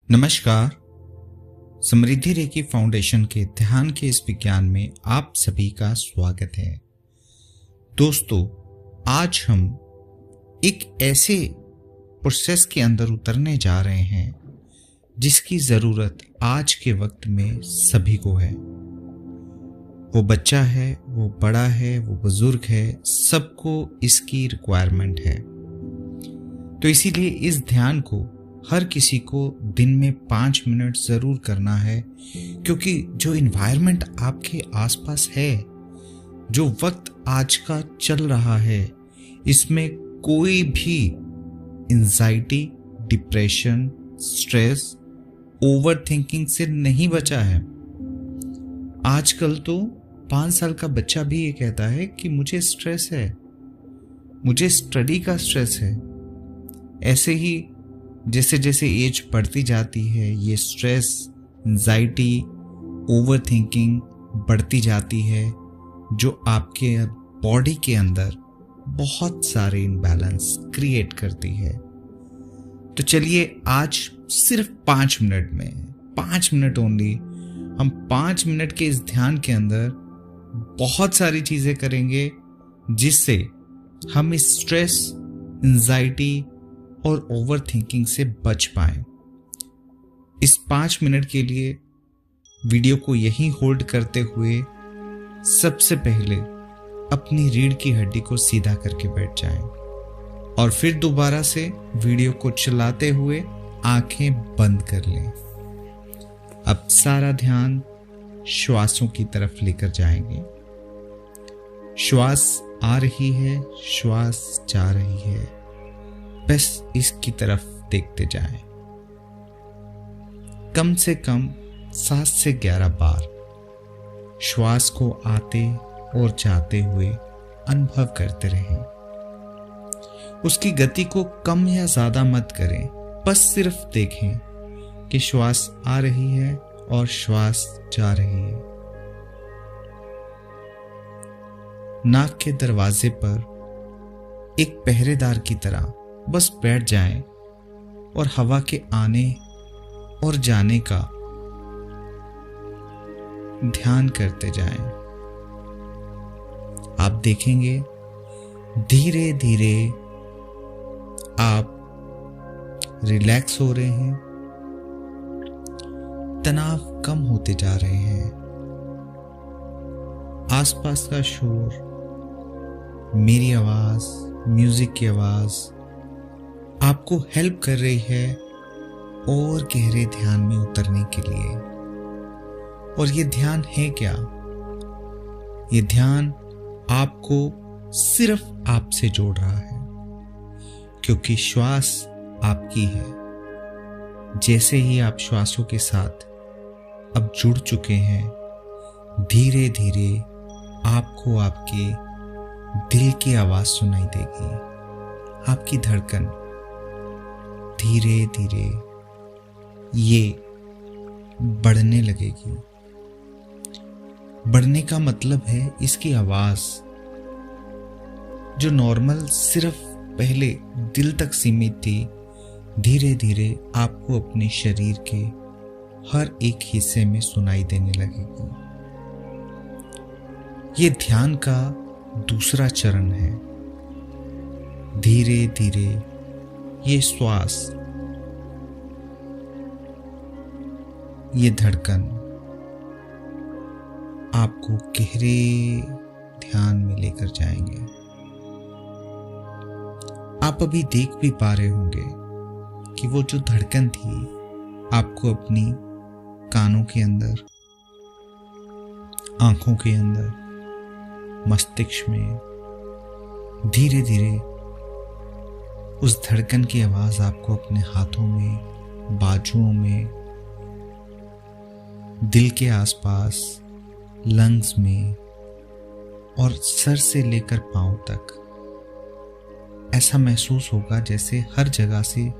नमस्कार। समृद्धि recce foundation के ध्यान के इस विज्ञान में आप सभी का स्वागत है। दोस्तों, आज हम एक ऐसे प्रोसेस के अंदर उतरने जा रहे हैं जिसकी ज़रूरत आज के वक्त में सभी को है। वो बच्चा है, वो बड़ा है, वो बुजुर्ग है, सबको इसकी रिक्वायरमेंट है। तो इसीलिए इस ध्यान को हर किसी को दिन में 5 मिनट ज़रूर करना है, क्योंकि जो इन्वायरमेंट आपके आसपास है, जो वक्त आज का चल रहा है, इसमें कोई भी anxiety, depression, stress, over thinking से नहीं बचा है। आजकल तो 5 साल का बच्चा भी ये कहता है कि मुझे स्ट्रेस है, मुझे स्टडी का स्ट्रेस है। ऐसे ही जैसे जैसे एज बढ़ती जाती है, ये स्ट्रेस, एंजाइटी, ओवर थिंकिंग बढ़ती जाती है, जो आपके बॉडी के अंदर बहुत सारे इम्बैलेंस क्रिएट करती है। तो चलिए आज सिर्फ 5 मिनट में, 5 मिनट ओनली, हम 5 मिनट के इस ध्यान के अंदर बहुत सारी चीज़ें करेंगे जिससे हम इस स्ट्रेस, एंजाइटी और ओवर थिंकिंग से बच पाएं। इस 5 मिनट के लिए वीडियो को यहीं होल्ड करते हुए सबसे पहले अपनी रीढ़ की हड्डी को सीधा करके बैठ जाएं और फिर दोबारा से वीडियो को चलाते हुए आंखें बंद कर लें। अब सारा ध्यान श्वासों की तरफ लेकर जाएंगे। श्वास आ रही है, श्वास जा रही है, बस इसकी तरफ देखते जाएं। कम से कम 7 से 11 बार श्वास को आते और जाते हुए अनुभव करते रहें। उसकी गति को कम या ज्यादा मत करें, बस सिर्फ देखें कि श्वास आ रही है और श्वास जा रही है। नाक के दरवाजे पर एक पहरेदार की तरह बस बैठ जाएं और हवा के आने और जाने का ध्यान करते जाएं। आप देखेंगे धीरे धीरे आप रिलैक्स हो रहे हैं, तनाव कम होते जा रहे हैं। आसपास का शोर, मेरी आवाज, म्यूजिक की आवाज आपको हेल्प कर रही है और गहरे ध्यान में उतरने के लिए। और ये ध्यान है क्या? ये ध्यान आपको सिर्फ आपसे जोड़ रहा है, क्योंकि श्वास आपकी है। जैसे ही आप श्वासों के साथ अब जुड़ चुके हैं, धीरे धीरे आपको आपके दिल की आवाज सुनाई देगी। आपकी धड़कन धीरे धीरे ये बढ़ने लगेगी। बढ़ने का मतलब है इसकी आवाज, जो नॉर्मल सिर्फ पहले दिल तक सीमित थी, धीरे धीरे आपको अपने शरीर के हर एक हिस्से में सुनाई देने लगेगी। ये ध्यान का दूसरा चरण है। धीरे धीरे ये श्वास, ये धड़कन आपको गहरे ध्यान में लेकर जाएंगे। आप अभी देख भी पा रहे होंगे कि वो जो धड़कन थी आपको अपनी कानों के अंदर, आंखों के अंदर, मस्तिष्क में धीरे धीरे उस धड़कन की आवाज आपको अपने हाथों में, बाजुओं में, दिल के आसपास, लंग्स में और सर से लेकर पांव तक ऐसा महसूस होगा जैसे हर जगह से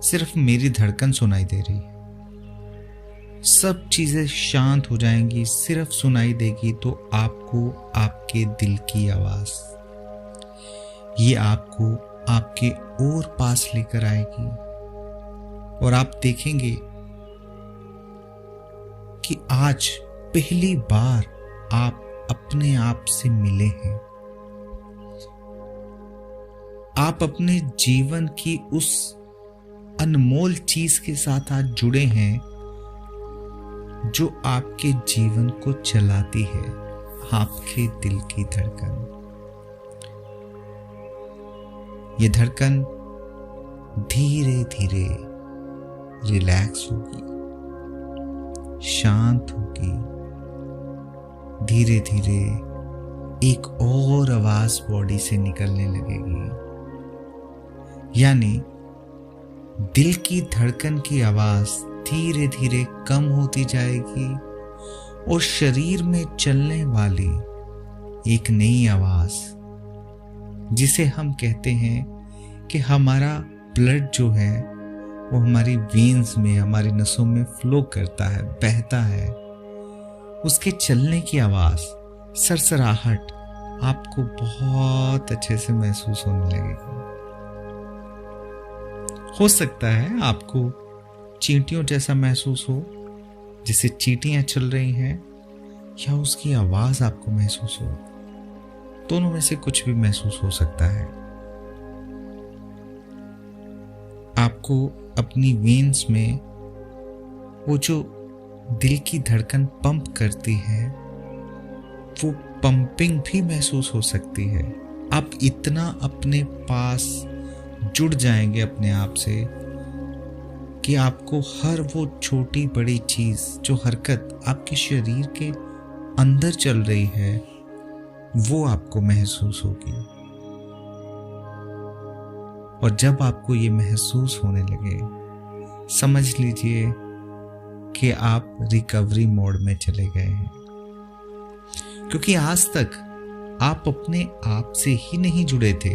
सिर्फ मेरी धड़कन सुनाई दे रही है। सब चीजें शांत हो जाएंगी, सिर्फ सुनाई देगी तो आपको आपके दिल की आवाज। ये आपको आपके और पास लेकर आएगी और आप देखेंगे कि आज पहली बार आप अपने आप से मिले हैं। आप अपने जीवन की उस अनमोल चीज के साथ आज जुड़े हैं जो आपके जीवन को चलाती है, आपके दिल की धड़कन। ये धड़कन धीरे धीरे रिलैक्स होगी, शांत होगी। धीरे धीरे एक और आवाज बॉडी से निकलने लगेगी, यानी दिल की धड़कन की आवाज धीरे धीरे कम होती जाएगी और शरीर में चलने वाली एक नई आवाज, जिसे हम कहते हैं कि हमारा ब्लड जो है वो हमारी वेन्स में, हमारी नसों में फ्लो करता है, बहता है, उसके चलने की आवाज, सरसराहट आपको बहुत अच्छे से महसूस होने लगेगी। हो सकता है आपको चींटियों जैसा महसूस हो, जैसे चींटियां चल रही हैं, या उसकी आवाज आपको महसूस हो। दोनों में से कुछ भी महसूस हो सकता है। आपको अपनी वेन्स में वो जो दिल की धड़कन पंप करती है, वो पंपिंग भी महसूस हो सकती है। आप इतना अपने पास जुड़ जाएंगे अपने आप से कि आपको हर वो छोटी बड़ी चीज, जो हरकत आपके शरीर के अंदर चल रही है, वो आपको महसूस होगी। और जब आपको ये महसूस होने लगे, समझ लीजिए कि आप रिकवरी मोड में चले गए हैं। क्योंकि आज तक आप अपने आप से ही नहीं जुड़े थे,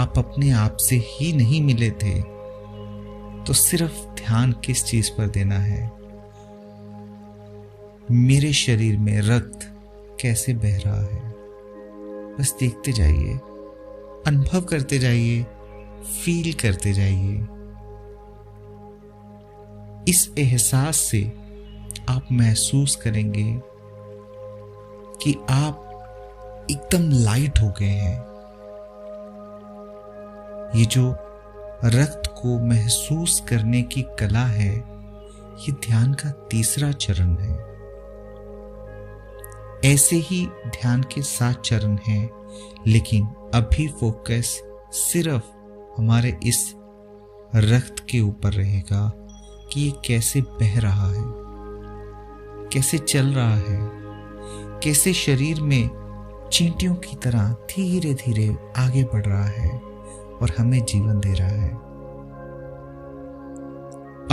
आप अपने आप से ही नहीं मिले थे। तो सिर्फ ध्यान किस चीज पर देना है? मेरे शरीर में रक्त कैसे बह रहा है, बस देखते जाइए, अनुभव करते जाइए, फील करते जाइए। इस एहसास से आप महसूस करेंगे कि आप एकदम लाइट हो गए हैं। ये जो रक्त को महसूस करने की कला है, ये ध्यान का तीसरा चरण है। ऐसे ही ध्यान के 7 चरण हैं, लेकिन अभी फोकस सिर्फ हमारे इस रक्त के ऊपर रहेगा कि ये कैसे बह रहा है, कैसे चल रहा है, कैसे शरीर में चींटियों की तरह धीरे धीरे आगे बढ़ रहा है और हमें जीवन दे रहा है।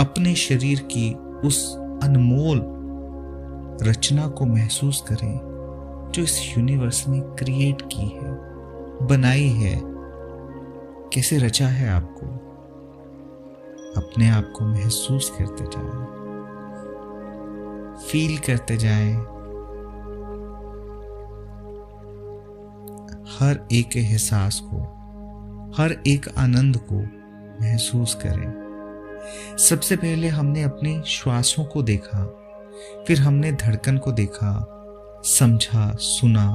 अपने शरीर की उस अनमोल रचना को महसूस करें जो इस यूनिवर्स ने क्रिएट की है, बनाई है। कैसे रचा है आपको, अपने आप को महसूस करते जाएं, फील करते जाएं। हर एक एहसास को, हर एक आनंद को महसूस करें। सबसे पहले हमने अपने श्वासों को देखा, फिर हमने धड़कन को देखा, समझा, सुना।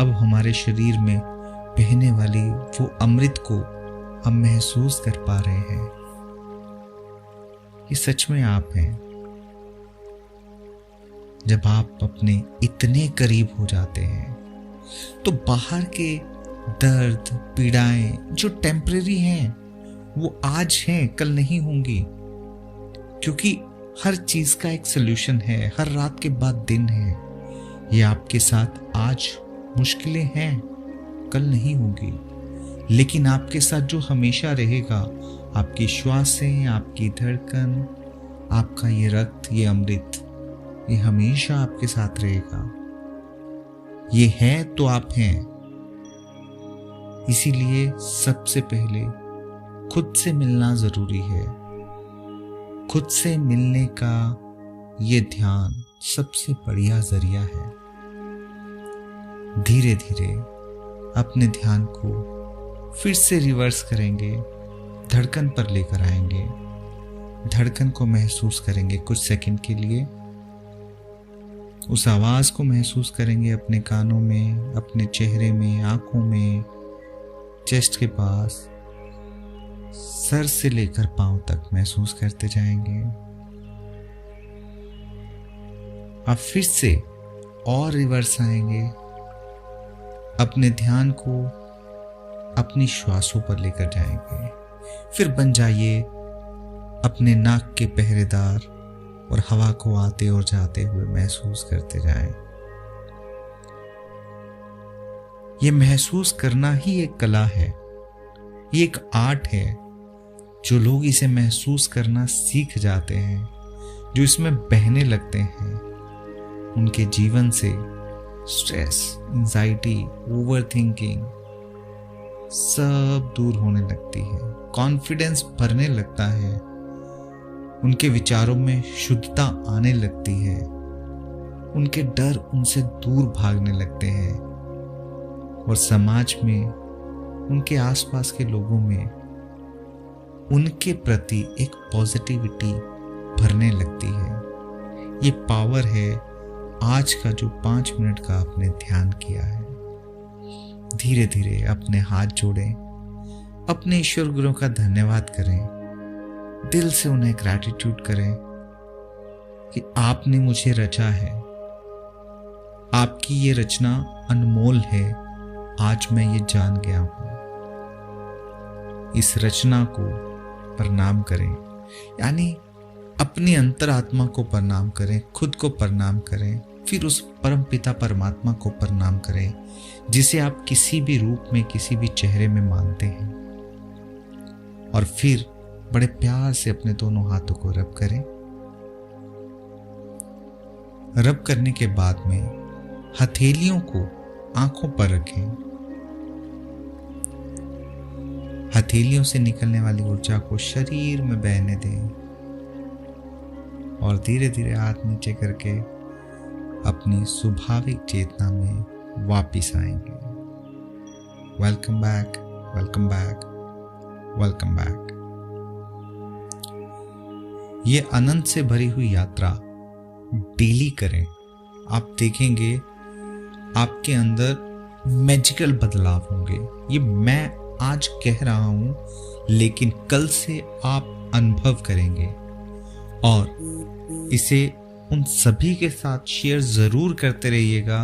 अब हमारे शरीर में बहने वाली वो अमृत को हम महसूस कर पा रहे हैं। ये सच में आप हैं। जब आप अपने इतने करीब हो जाते हैं तो बाहर के दर्द, पीड़ाएं जो टेम्परेरी हैं, वो आज हैं, कल नहीं होंगी। क्योंकि हर चीज का एक सलूशन है, हर रात के बाद दिन है। ये आपके साथ आज मुश्किलें हैं, कल नहीं होगी, लेकिन आपके साथ जो हमेशा रहेगा, आपकी श्वासें, आपकी धड़कन, आपका ये रक्त, ये अमृत, ये हमेशा आपके साथ रहेगा। ये है तो आप हैं। इसीलिए सबसे पहले खुद से मिलना जरूरी है। खुद से मिलने का ये ध्यान सबसे बढ़िया जरिया है। धीरे धीरे अपने ध्यान को फिर से रिवर्स करेंगे, धड़कन पर लेकर आएंगे। धड़कन को महसूस करेंगे कुछ सेकंड के लिए, उस आवाज को महसूस करेंगे अपने कानों में, अपने चेहरे में, आंखों में, चेस्ट के पास, सर से लेकर पांव तक महसूस करते जाएंगे। आप फिर से और रिवर्स आएंगे, अपने ध्यान को अपनी श्वासों पर लेकर जाएंगे। फिर बन जाइए अपने नाक के पहरेदार और हवा को आते और जाते हुए महसूस करते जाएं। ये महसूस करना ही एक कला है, ये एक आर्ट है। जो लोग इसे महसूस करना सीख जाते हैं, जो इसमें बहने लगते हैं, उनके जीवन से स्ट्रेस, एंजाइटी, ओवरथिंकिंग सब दूर होने लगती है। कॉन्फिडेंस भरने लगता है, उनके विचारों में शुद्धता आने लगती है, उनके डर उनसे दूर भागने लगते हैं और समाज में, उनके आसपास के लोगों में उनके प्रति एक पॉजिटिविटी भरने लगती है। ये पावर है आज का जो 5 मिनट का आपने ध्यान किया है। धीरे धीरे अपने हाथ जोड़ें, अपने ईश्वर गुरु का धन्यवाद करें, दिल से उन्हें ग्रैटिट्यूड करें कि आपने मुझे रचा है, आपकी ये रचना अनमोल है, आज मैं ये जान गया हूं। इस रचना को प्रणाम करें, यानी अपनी अंतरात्मा को प्रणाम करें, खुद को प्रणाम करें, फिर उस परम पिता परमात्मा को प्रणाम करें जिसे आप किसी भी रूप में, किसी भी चेहरे में मानते हैं। और फिर बड़े प्यार से अपने दोनों हाथों को रब करें। रब करने के बाद में हथेलियों को आंखों पर रखें। हथेलियों से निकलने वाली ऊर्जा को शरीर में बहने दें और धीरे धीरे हाथ नीचे करके अपनी स्वाभाविक चेतना में वापिस आएंगे। Welcome back, welcome back, welcome back. ये अनंत से भरी हुई यात्रा डेली करें। आप देखेंगे आपके अंदर मैजिकल बदलाव होंगे। ये मैं आज कह रहा हूं, लेकिन कल से आप अनुभव करेंगे और इसे उन सभी के साथ शेयर जरूर करते रहिएगा।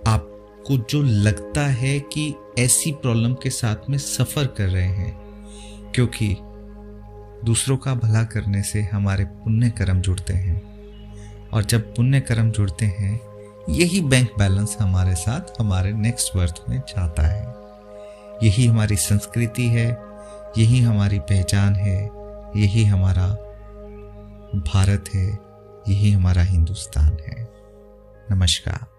आपको जो लगता है कि ऐसी प्रॉब्लम के साथ में सफर कर रहे हैं, क्योंकि दूसरों का भला करने से हमारे पुण्य कर्म जुड़ते हैं और जब पुण्य कर्म जुड़ते हैं, यही बैंक बैलेंस हमारे साथ हमारे नेक्स्ट बर्थ में जाता है। यही हमारी संस्कृति है, यही हमारी पहचान है, यही हमारा भारत है, यही हमारा हिंदुस्तान है। नमस्कार।